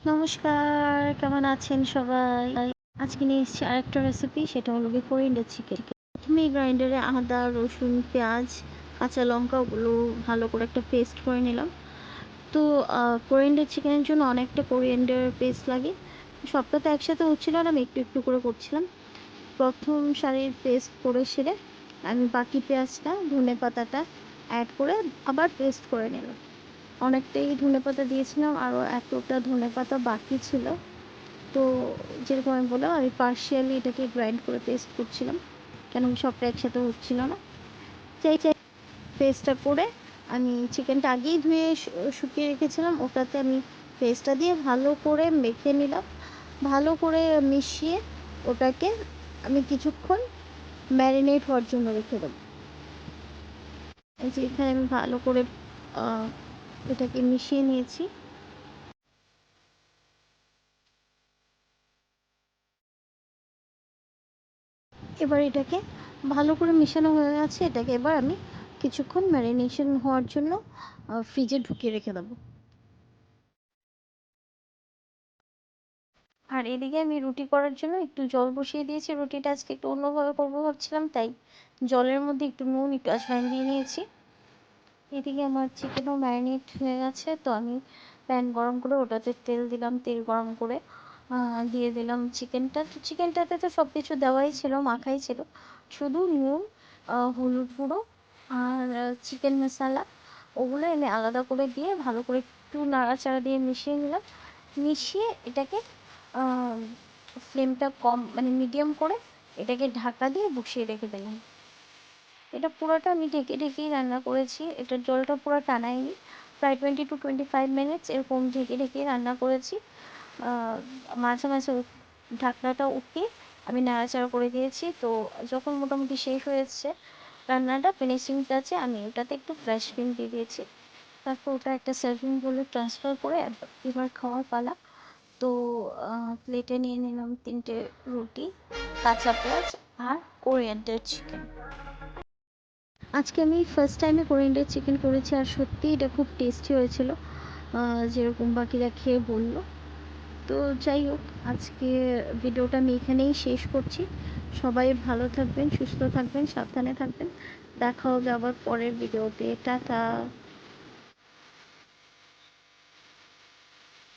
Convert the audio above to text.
নমস্কার, কেমন আছেন সবাই? আজকে নিয়ে এসেছি আরেকটা রেসিপি, সেটা হলো গিয়ে কোরিয়ান্ডার চিকেন। প্রথমেই গ্রাইন্ডারে আদা, রসুন, পেঁয়াজ, কাঁচা লঙ্কা ওগুলো ভালো করে একটা পেস্ট করে নিলাম। তো কোরিয়ান্ডার চিকেনের জন্য অনেকটা কোরিয়ান্ডার পেস্ট লাগে। সবটা তো একসাথে হচ্ছিল না, আমি একটু একটু করে করছিলাম। প্রথম সারির পেস্ট করে সেরে আমি বাকি পেঁয়াজটা, ধনেপাতাটা অ্যাড করে আবার পেস্ট করে নিলাম। অনেকটাই ধনেপাতা দিয়েছিলাম, আরও এতটা ধনেপাতা বাকি ছিল। তো যেরকম আমি বললাম, আমি পার্শিয়ালি এটাকে গ্রাইন্ড করে পেস্ট করছিলাম, কেন সবটা একসাথে হচ্ছিল না। চাই পেস্টটা করে আমি চিকেনটা আগেই ধুয়ে শুকিয়ে রেখেছিলাম, ওটাতে আমি পেস্টটা দিয়ে ভালো করে মেখে নিলাম। ভালো করে মিশিয়ে ওটাকে আমি কিছুক্ষণ ম্যারিনেট হওয়ার জন্য রেখে দেবো। এই যে এখানে আমি ভালো করে এটাকে মিশিয়ে নিয়েছি। এবার এটাকে ভালো করে মেশানো হয়ে গেছে, এটাকে এবার আমি কিছুক্ষণ ম্যারিনেশন হওয়ার জন্য ফ্রিজে ঢুকিয়ে রেখে দেবো। আর এদিকে আমি রুটি করার জন্য একটু জল বসিয়ে দিয়েছি। রুটিটা আজকে একটু অন্যভাবে করবো ভাবছিলাম, তাই জলের মধ্যে একটু নুন, একটু আজওয়াইন দিয়ে নিয়েছি। এদিকে আমার চিকেনও ম্যারিনেট হয়ে গেছে, তো আমি প্যান গরম করে ওটাতে তেল দিলাম। তেল গরম করে দিয়ে দিলাম চিকেনটা। তো চিকেনটাতে তো সব কিছু দেওয়াই ছিল, মাখাই ছিল, শুধু নুন, হলুদ গুঁড়ো আর চিকেন মশলা ওগুলো এনে আলাদা করে দিয়ে ভালো করে একটু নাড়াচাড়া দিয়ে মিশিয়ে নিলাম। মিশিয়ে এটাকে ফ্লেমটা কম মানে মিডিয়াম করে এটাকে ঢাকা দিয়ে বসিয়ে রেখে দিলাম। এটা পুরোটা আমি ঢেকে ঢেকেই রান্না করেছি, এটার জলটা পুরো টানাইনি। প্রায় 20 to 25 মিনিটস এরকম ঢেকে ঢেকেই রান্না করেছি। মাঝে মাঝে ঢাকনাটা উঠিয়ে আমি নাড়াচাড়া করে দিয়েছি। তো যখন মোটামুটি শেষ হয়েছে রান্নাটা, ফিনিশিং টাচে আমি ওটাতে একটু ফ্রেশ ক্রিম দিয়ে দিয়েছি। তারপর ওটা একটা সার্ভিং বলে ট্রান্সফার করে এবার খাওয়ার পালা। তো প্লেটে নিয়ে নিলাম 3টে রুটি, কাঁচা পেঁয়াজ আর কোরিয়ান্ডার চিকেন। আজকে আমি ফার্স্ট টাইমে কোরিয়ান্ডার চিকেন করেছি, আর সত্যি এটা খুব টেস্টি হয়েছিল, যেরকম বাকিরা খেয়ে বললো। তো যাই হোক, আজকে ভিডিওটা আমি এখানেই শেষ করছি। সবাই ভালো থাকবেন, সুস্থ থাকবেন, সাবধানে থাকবেন। দেখা হবে আবার পরের ভিডিওতে। টাটা।